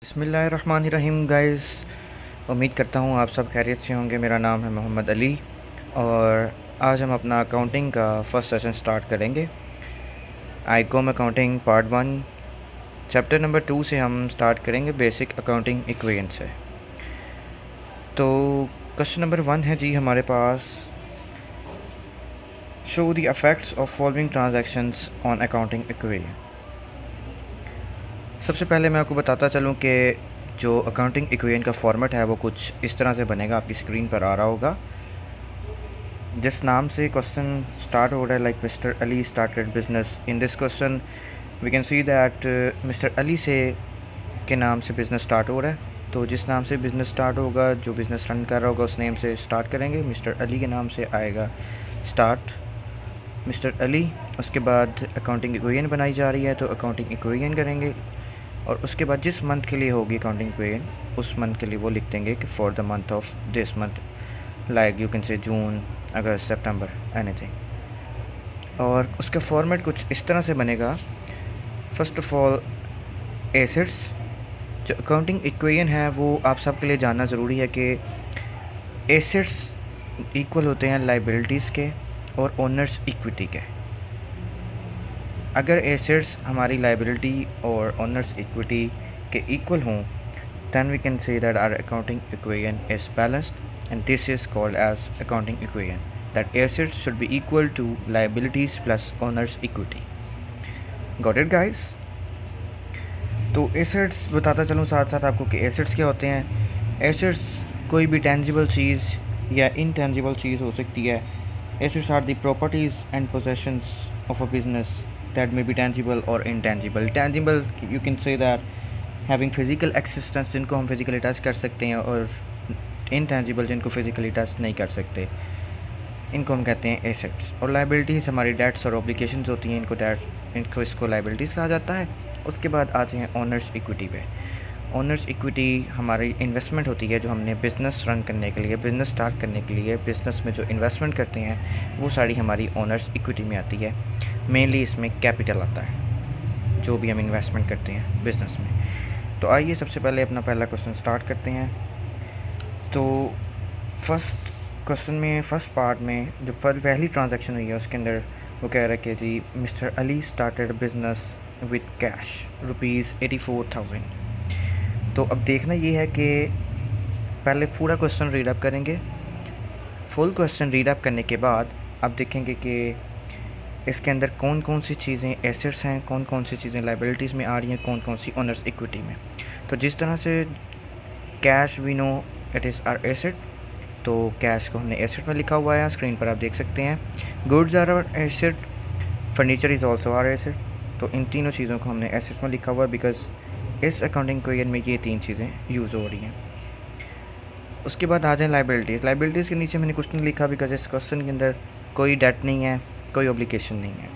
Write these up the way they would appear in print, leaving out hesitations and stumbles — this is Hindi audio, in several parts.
बिस्मिल्लाहिर्रहमानिर्रहीम गाइस। उम्मीद करता हूँ आप सब खैरियत से होंगे। मेरा नाम है मोहम्मद अली और आज हम अपना अकाउंटिंग का फ़र्स्ट सेशन स्टार्ट करेंगे। Icom accounting part 1 chapter number 2 से हम स्टार्ट करेंगे बेसिक अकाउंटिंग इक्वेशन से। तो क्वेश्चन नंबर 1 है जी हमारे पास, show the effects of following transactions on accounting equation. सबसे पहले मैं आपको बताता चलूँ कि जो अकाउंटिंग इक्वेशन का फॉर्मेट है वो कुछ इस तरह से बनेगा, आपकी स्क्रीन पर आ रहा होगा। जिस नाम से क्वेश्चन स्टार्ट हो रहा है, like mister Ali started business, in this question we can see that mister Ali से के नाम से बिज़नेस स्टार्ट हो रहा है। तो जिस नाम से बिज़नेस स्टार्ट होगा, जो बिज़नेस रन कर रहा होगा उस नेम से स्टार्ट करेंगे। मिस्टर अली के नाम से आएगा स्टार्ट मिस्टर अली। उसके बाद अकाउंटिंग इक्वेशन बनाई जा रही है तो अकाउंटिंग इक्वेशन करेंगे और उसके बाद जिस मंथ के लिए होगी अकाउंटिंग इक्वेशन उस मंथ के लिए वो लिख देंगे कि for the month of this month, like you can say June, August, September, anything. और उसका फॉर्मेट कुछ इस तरह से बनेगा। फर्स्ट ऑफ ऑल एसेट्स, जो अकाउंटिंग इक्वेशन है वो आप सब के लिए जानना ज़रूरी है कि एसेट्स इक्वल होते हैं लाइबिलिटीज़ के और ओनर्स इक्विटी के। अगर एसेट्स हमारी लाइबिलिटी और ओनर्स इक्विटी के इक्वल हों, then we can say that our accounting equation is balanced, and this is called as accounting equation, that assets should be equal to liabilities plus owners equity. Got it guys? तो एसेट्स बताता चलूँ साथ साथ आपको कि एसेट्स क्या होते हैं। एसेट्स कोई भी टेंजिबल चीज़ या इनटेंजिबल चीज़ हो सकती है। Assets are the properties and possessions of a business that may be tangible or intangible. Tangible you can say that having physical existence, जिनको हम physically touch कर सकते हैं, और intangible जिनको physically touch नहीं कर सकते, इनको हम कहते हैं एसेट्स। और लाइबिलिटीज़ हमारी डेट्स और ऑब्लिगेशंस होती हैं, इनको इसको लाइबिलिटीज़ कहा जाता है। उसके बाद आते हैं ओनर्स इक्विटी पे। ओनर्स इक्विटी हमारी इन्वेस्टमेंट होती है जो हमने बिज़नेस रन करने के लिए, बिज़नेस स्टार्ट करने के लिए, बिज़नेस में जो इन्वेस्टमेंट करते हैं वो सारी हमारी ओनर्स इक्विटी में आती है। मेनली इसमें कैपिटल आता है जो भी हम इन्वेस्टमेंट करते हैं बिज़नेस में। तो आइए सबसे पहले अपना पहला क्वेश्चन स्टार्ट करते हैं। तो फर्स्ट क्वेश्चन में, फर्स्ट पार्ट में जो पहली ट्रांजैक्शन हुई है उसके अंदर वो कह रहा है कि जी Mr Ali started business with cash ₹84,000। तो अब देखना ये है कि पहले पूरा क्वेश्चन रीड अप करेंगे। फुल क्वेश्चन रीड अप करने के बाद अब देखेंगे कि इसके अंदर कौन कौन सी चीज़ें एसेट्स हैं, कौन कौन सी चीज़ें लाइबिलिटीज़ में आ रही हैं, कौन कौन सी ओनर्स इक्विटी में। तो जिस तरह से cash we know it is are asset, तो कैश को हमने एसेट में लिखा हुआ है, स्क्रीन पर आप देख सकते हैं। Goods are our asset, furniture is also are asset. तो इन तीनों चीज़ों को हमने एसेट्स में लिखा हुआ है बिकॉज इस अकाउंटिंग इक्वेशन में ये तीन चीज़ें यूज़ हो रही हैं। उसके बाद आ जाए लाइबिलिटीज़। लाइबिलिटीज़ के नीचे मैंने कुछ नहीं लिखा बिकॉज इस क्वेश्चन के अंदर कोई डेट नहीं है, कोई ऑब्लिगेशन नहीं है।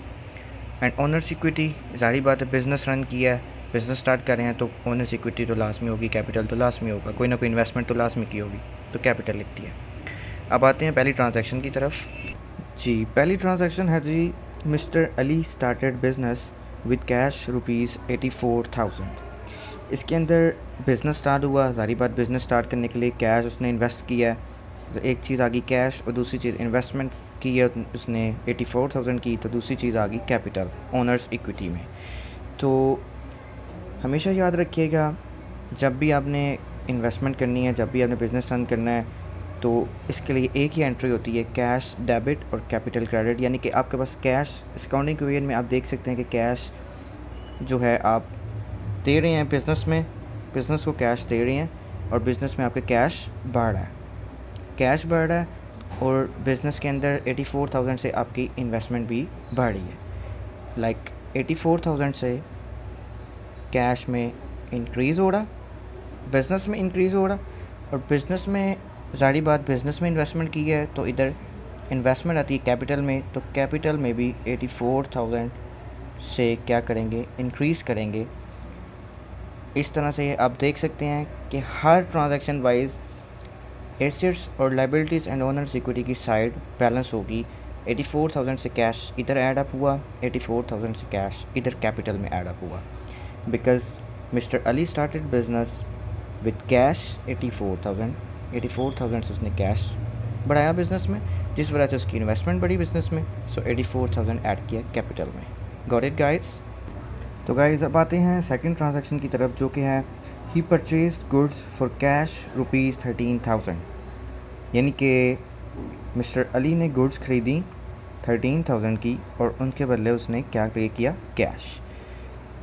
एंड ओनर्स इक्विटी, ज़ाहिर बात है बिज़नेस रन किया है, बिज़नेस स्टार्ट कर रहे हैं तो ओनर्स इक्विटी तो लाजमी होगी, कैपिटल तो लाजमी होगा, कोई ना कोई इन्वेस्टमेंट तो लाजमी की होगी, तो कैपिटल लिखती है। अब आते हैं पहली ट्रांजैक्शन की तरफ। जी पहली ट्रांजैक्शन है जी Mr Ali started business with cash ₹84,000। इसके अंदर बिज़नेस स्टार्ट हुआ, ज़ाहिर बात बिज़नेस स्टार्ट करने के लिए कैश उसने इन्वेस्ट किया है। एक चीज़ आ गई कैश और दूसरी चीज़ इन्वेस्टमेंट की है उसने 84,000 की, तो दूसरी चीज़ आ गई कैपिटल ओनर्स इक्विटी में। तो हमेशा याद रखिएगा जब भी आपने इन्वेस्टमेंट करनी है, जब भी आपने बिज़नेस रन करना है, तो इसके लिए एक ही एंट्री होती है, कैश डेबिट और कैपिटल क्रेडिट। यानी कि आपके पास कैश, अकाउंटिंग इक्वेशन में आप देख सकते हैं कि कैश जो है आप दे रहे हैं बिज़नेस में, बिज़नेस को कैश दे रहे हैं और बिज़नेस में आपके कैश बढ़ रहा है, कैश बढ़ रहा है और बिज़नेस के अंदर 84,000 से आपकी इन्वेस्टमेंट भी बढ़ रही है। लाइक 84,000 से कैश में इंक्रीज़ हो रहा, बिज़नेस में इंक्रीज़ हो रहा, और बिज़नेस में ज़ाहिर बात बिज़नेस में इन्वेस्टमेंट की है तो इधर इन्वेस्टमेंट आती है कैपिटल में, तो कैपिटल में भी 84,000 से क्या करेंगे, इंक्रीज़ करेंगे। इस तरह से आप देख सकते हैं कि हर ट्रांजैक्शन वाइज एसेट्स और लाइबिलिटीज़ एंड ओनर्स इक्विटी की साइड बैलेंस होगी। 84,000 से कैश इधर ऐड अप हुआ, 84,000 से कैश इधर कैपिटल में ऐड अप हुआ, because mister Ali started business with cash 84,000 से उसने कैश बढ़ाया बिज़नेस में, जिस वजह से उसकी इन्वेस्टमेंट बढ़ी बिज़नेस में। सो 84,000 ऐड किया कैपिटल में। Got it guys? तो गाइस अब आते हैं सेकंड ट्रांजैक्शन की तरफ, जो कि है ही परचेज गुड्स फॉर कैश ₹13,000। यानी कि मिस्टर अली ने गुड्स खरीदी 13,000 की और उनके बदले उसने क्या पे किया? कैश।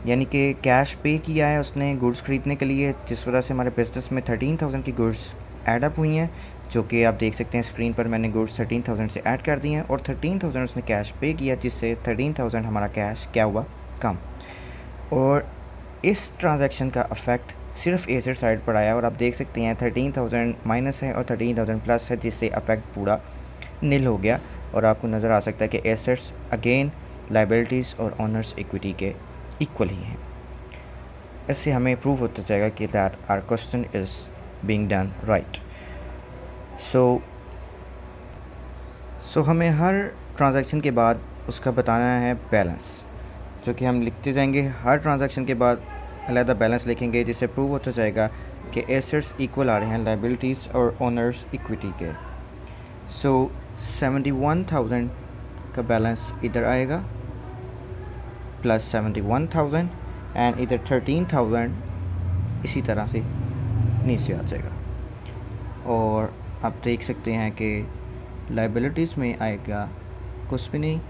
यानी कि कैश पे किया है उसने गुड्स ख़रीदने के लिए, जिस वजह से हमारे बिज़नेस में 13,000 की गुड्स ऐड अप हुई हैं, जो कि आप देख सकते हैं स्क्रीन पर। मैंने गुड्स 13,000 से ऐड कर दी हैं और 13,000 उसने कैश पे किया, जिससे 13,000 हमारा कैश क्या हुआ? कम। और इस ट्रांजैक्शन का अफेक्ट सिर्फ एसेट साइड पर आया और आप देख सकते हैं 13,000 माइनस है और 13,000 प्लस है, जिससे अफेक्ट पूरा नील हो गया। और आपको नज़र आ सकता है कि एसेट्स अगेन लाइबिलिटीज़ और ऑनर्स इक्विटी के इक्वल ही हैं। इससे हमें प्रूव होता जाएगा कि that our question is being done right. So हमें हर ट्रांजैक्शन के बाद उसका बताना है बैलेंस, जो कि हम लिखते जाएंगे। हर ट्रांजैक्शन के बाद अलग बैलेंस लिखेंगे, जिससे प्रूव होता जाएगा कि एसेट्स इक्वल आ रहे हैं लाइबिलिटीज़ और ओनर्स इक्विटी के। सो 71,000 का बैलेंस इधर आएगा प्लस 71,000 एंड इधर 13,000 इसी तरह से नीचे आ जाएगा। और आप देख सकते हैं कि लाइबिलिटीज़ में आएगा कुछ भी नहीं,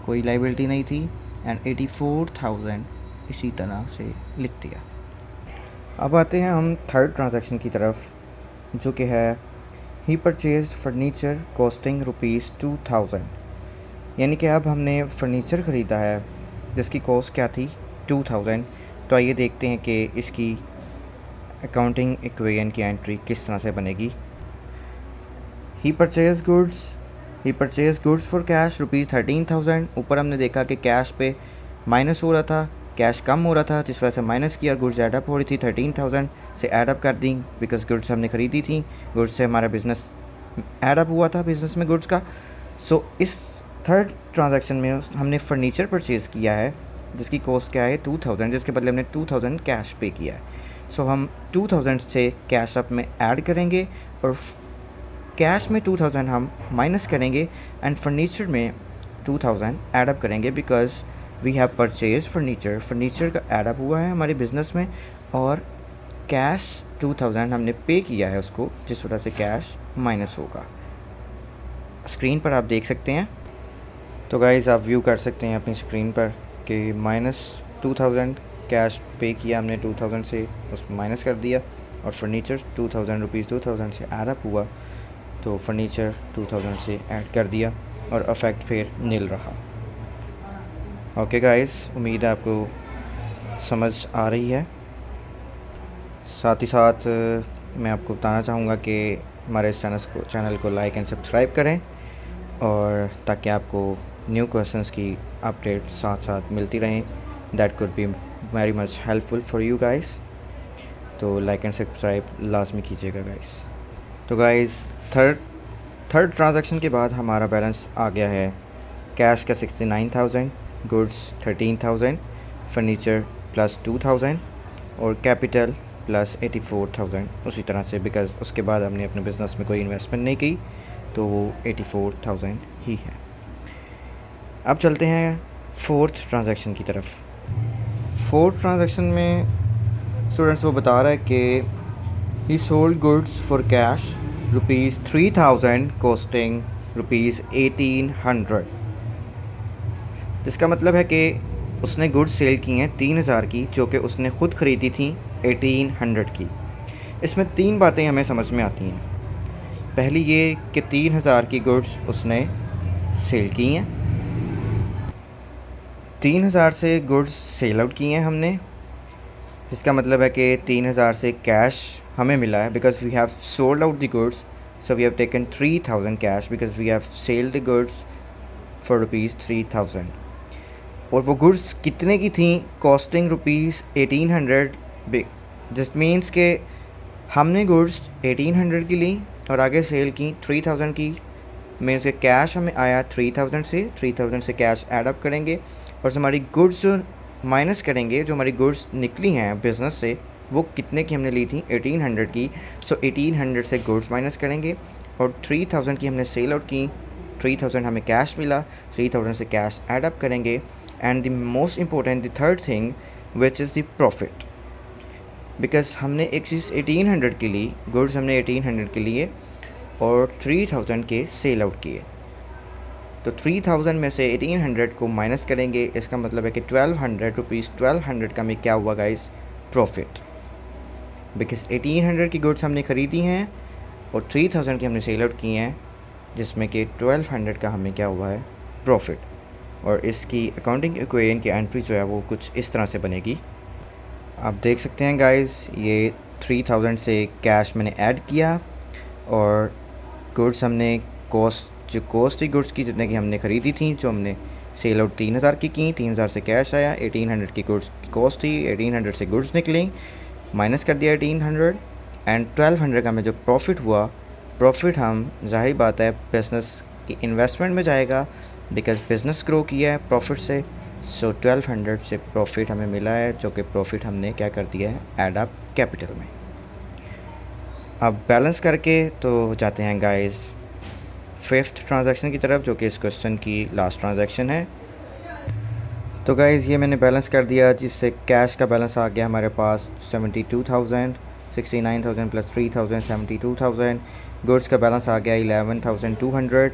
कोई लाइबिलिटी नहीं थी एंड 84,000 इसी तरह से लिख दिया। अब आते हैं हम थर्ड ट्रांजैक्शन की तरफ, जो कि है ही परचेज फर्नीचर कॉस्टिंग ₹2,000। यानी कि अब हमने फर्नीचर ख़रीदा है जिसकी कॉस्ट क्या थी? 2,000। तो आइए देखते हैं कि इसकी अकाउंटिंग इक्वेशन की एंट्री किस तरह से बनेगी। ही परचेज गुड्स फॉर कैश ₹13,000। ऊपर हमने देखा कि कैश पे माइनस हो रहा था, कैश कम हो रहा था, जिस वजह से माइनस किया। गुड्स ऐड अप हो रही थी, 13,000 से ऐड अप कर दी बिकॉज गुड्स हमने ख़रीदी थी। गुड्स से हमारा बिज़नेस ऐड अप हुआ था बिज़नेस में गुड्स का। सो इस थर्ड ट्रांजैक्शन में हमने फर्नीचर परचेज़ किया है जिसकी कॉस्ट क्या है? 2,000, जिसके बदले हमने 2,000 कैश पे किया है। सो हम 2,000 से कैश अप में ऐड करेंगे और कैश में 2,000 हम माइनस करेंगे एंड फर्नीचर में 2,000 ऐड अप करेंगे because we have purchase furniture का ऐड अप हुआ है हमारे बिज़नेस में और कैश 2,000 हमने पे किया है उसको, जिस वजह से कैश माइनस होगा। स्क्रीन पर आप देख सकते हैं। तो गाइज़ आप व्यू कर सकते हैं अपनी स्क्रीन पर कि -2,000 कैश पे किया हमने 2,000 से, उस माइनस कर दिया और फर्नीचर 2,000 से ऐड अप हुआ, तो फर्नीचर 2,000 से ऐड कर दिया और अफेक्ट फिर नील रहा। ओके गाइस, उम्मीद है आपको समझ आ रही है। साथ ही साथ मैं आपको बताना चाहूँगा कि हमारे इस चैनल को लाइक एंड सब्सक्राइब करें और ताकि आपको न्यू क्वेश्चंस की अपडेट साथ साथ मिलती रहें। That could be very much helpful for you guys. तो लाइक एंड सब्सक्राइब लाजमी कीजिएगा गाइस। तो गाइस थर्ड ट्रांजैक्शन के बाद हमारा बैलेंस आ गया है कैश का 69,000, गुड्स 13,000, फर्नीचर प्लस 2,000 और कैपिटल प्लस 84,000 उसी तरह से, बिकॉज उसके बाद हमने अपने बिज़नेस में कोई इन्वेस्टमेंट नहीं की, तो वो 84,000 ही है। अब चलते हैं फोर्थ ट्रांजैक्शन की तरफ। फोर्थ ट्रांजैक्शन में स्टूडेंट्स वो बता रहा है कि ही sold goods for cash ₹3,000 costing ₹1,800। जिसका मतलब है कि उसने गुड्स सेल की हैं 3,000 की, जो कि उसने ख़ुद ख़रीदी थी 1,800 की। इसमें 3 बातें हमें समझ में आती हैं। पहली ये कि 3,000 की गुड्स उसने सेल की हैं, 3,000 से गुड्स सेल आउट की हैं हमने, जिसका मतलब है कि 3,000 से कैश हमें मिला है because we have sold out the goods. So we have taken 3,000 cash because we have selled the goods for ₹3,000। और वो गुड्स कितने की थी? कॉस्टिंग ₹1,800। जिस मीन्स के हमने गुड्स 1,800 की ली और आगे सेल की 3,000 की, में से कैश हमें आया 3,000 से कैश ऐड अप करेंगे और हमारी गुड्स जो माइनस करेंगे जो हमारी गुड्स निकली हैं बिज़नेस से, वो कितने की हमने ली थी, 1800 की। सो 1800 से गुड्स माइनस करेंगे और 3000 की हमने सेल आउट की, 3000 हमें कैश मिला, 3000 से कैश ऐड अप करेंगे। And the most important, the third thing which is the profit, because हमने एक चीज़ 1800 की ली, गुड्स हमने 1800 के लिए और 3000 के सेल आउट किए। तो 3000 में से 1800 को माइनस करेंगे, इसका मतलब है कि 1200 रुपीज़, 1200 का हमें क्या हुआ गाइस, प्रॉफिट। बिकॉज 1800 की गुड्स हमने ख़रीदी हैं और 3000 की हमने सेल आउट की हैं, जिसमें कि 1200 का हमें क्या हुआ है, प्रॉफिट। और इसकी अकाउंटिंग इक्वेशन की एंट्री जो है वो कुछ इस तरह से बनेगी। आप देख सकते हैं गाइस, ये 3000 से कैश मैंने ऐड किया और गुड्स हमने जो कॉस्ट थी गुड्स की, जितने की हमने ख़रीदी थी, जो हमने सेल आउट 3000 की 3000 से कैश आया, 1800 की गुड्स की कॉस्ट थी, 1800 से गुड्स निकली, माइनस कर दिया 1800 एंड 1200 का हमें जो प्रॉफिट हुआ, प्रॉफिट हम जाहिर बात है बिज़नेस की इन्वेस्टमेंट में जाएगा, बिकॉज बिज़नेस ग्रो किया है प्रॉफिट से। सो 1200 से प्रॉफिट हमें मिला है, जो कि प्रॉफिट हमने क्या कर दिया है, ऐड अप कैपिटल में। अब बैलेंस करके तो जाते हैं गाइस फिफ्थ ट्रांजैक्शन की तरफ, जो कि इस क्वेश्चन की लास्ट ट्रांजैक्शन है। तो गाइस ये मैंने बैलेंस कर दिया, जिससे कैश का बैलेंस आ गया हमारे पास 72,000, 69,000 प्लस 3,000, 72,000। गुड्स का बैलेंस आ गया 11,200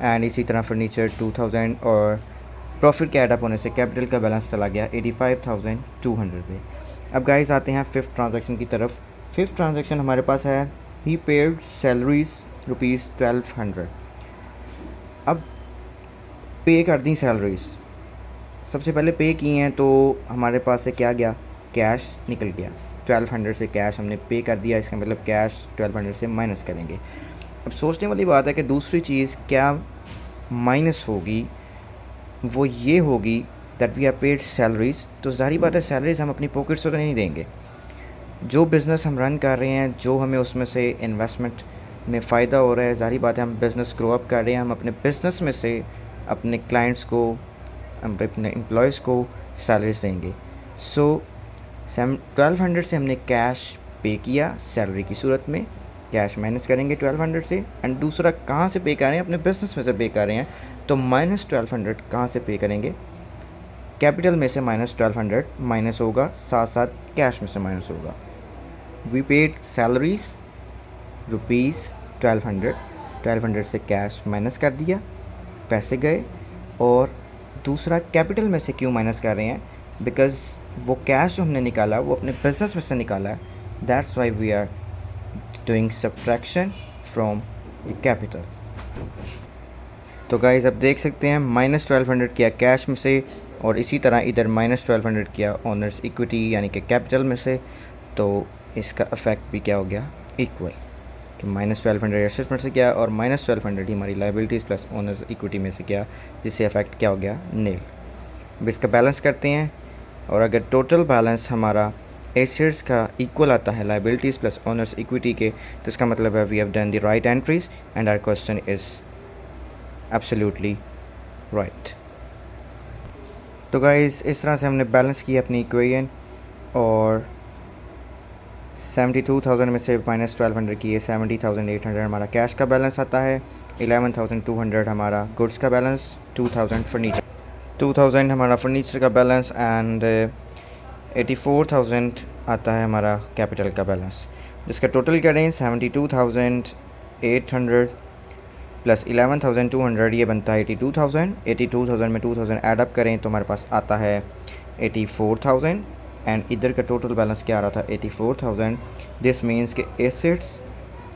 एंड इसी तरह फर्नीचर 2,000 और प्रॉफिट के एडअप होने से कैपिटल का बैलेंस चला गया 85,200 पे। अब गाइस आते हैं फिफ्थ ट्रांजैक्शन की तरफ। फिफ्थ ट्रांजैक्शन हमारे पास है ही पेड सैलरीज रुपीज़ 1200। अब पे कर दी सैलरीज़, सबसे पहले पे की हैं तो हमारे पास से क्या गया, कैश निकल गया, 1200 से कैश हमने पे कर दिया, इसका मतलब कैश 1200 से माइनस करेंगे। अब सोचने वाली बात है कि दूसरी चीज़ क्या माइनस होगी, वो ये होगी that we have paid salaries. तो ज़ाहिर बात है सैलरीज़ हम अपनी पॉकेट से तो नहीं देंगे, जो बिज़नेस हम रन कर रहे हैं, जो हमें उसमें से इन्वेस्टमेंट में फ़ायदा हो रहा है, ज़ाहिर बात है हम बिज़नेस ग्रो अप कर रहे हैं, हम अपने बिज़नेस में से अपने क्लाइंट्स को, अपने एम्प्लॉयज़ को सैलरीज देंगे। सो 1200 से हमने कैश पे किया सैलरी की सूरत में, कैश माइनस करेंगे 1200 से, एंड दूसरा कहाँ से पे कर रहे हैं, अपने बिज़नेस में से पे कर रहे हैं, तो माइनस 1200 कहाँ से पे करेंगे, कैपिटल में से माइनस 1200 माइनस होगा, साथ साथ कैश में से माइनस होगा। वी पेड सैलरीज रुपीज़ 1200, 1200 से कैश माइनस कर दिया, पैसे गए। और दूसरा कैपिटल में से क्यों माइनस कर रहे हैं, बिकॉज़ वो कैश जो हमने निकाला वो अपने बिज़नेस में से निकाला है, that's why we are doing subtraction from the capital. तो गाइस अब देख सकते हैं माइनस 1200 किया कैश में से और इसी तरह इधर माइनस 1200 किया ऑनर्स इक्विटी यानी कि कैपिटल में से, तो इसका इफ़ेक्ट भी क्या हो गया, इक्वल, कि माइनस 1200 एसेट्स में से क्या और माइनस 1200 ही हमारी लाइबिलिटीज़ प्लस ओनर्स इक्विटी में से क्या, जिससे इफेक्ट क्या हो गया, नील। अब इसका बैलेंस करते हैं और अगर टोटल बैलेंस हमारा एसेट्स का इक्वल आता है लाइबिलिटीज़ प्लस ओनर्स इक्विटी के, तो इसका मतलब है we have done the right entries and our question is absolutely right. तो गाइस इस तरह से हमने बैलेंस किया अपनी इक्वेशन और 72,000 में से माइनस 1200 किए 70,800 हमारा कैश का बैलेंस आता है, 11,200 हमारा गुड्स का बैलेंस, 2,000 हमारा फर्नीचर का बैलेंस एंड 84,000 आता है हमारा कैपिटल का बैलेंस, जिसका टोटल करें 72,800 प्लस 11,200 ये बनता है 82,000। 82,000 में 2,000 ऐडअप करें तो हमारे पास आता है 84,000 एंड इधर का टोटल बैलेंस क्या आ रहा था, 84,000। दिस मीन्स कि assets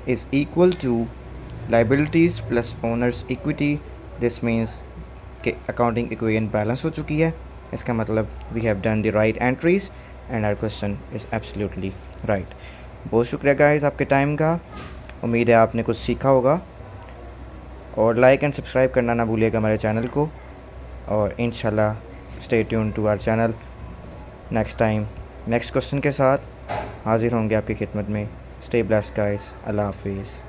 is equal to liabilities plus owners equity. This means कि अकाउंटिंग इक्वेशन बैलेंस हो चुकी है, इसका मतलब we have done the right entries and our question is absolutely right. बहुत शुक्रिया गाइस आपके टाइम का, उम्मीद है आपने कुछ सीखा होगा और लाइक एंड सब्सक्राइब करना ना भूलिएगा हमारे चैनल को, और इंशाल्लाह stay tune to our channel. Next time next question के साथ हाज़िर होंगे आपकी खिदमत में। स्टे ब्लेस्ड गाइस, अल्लाह हाफिज़।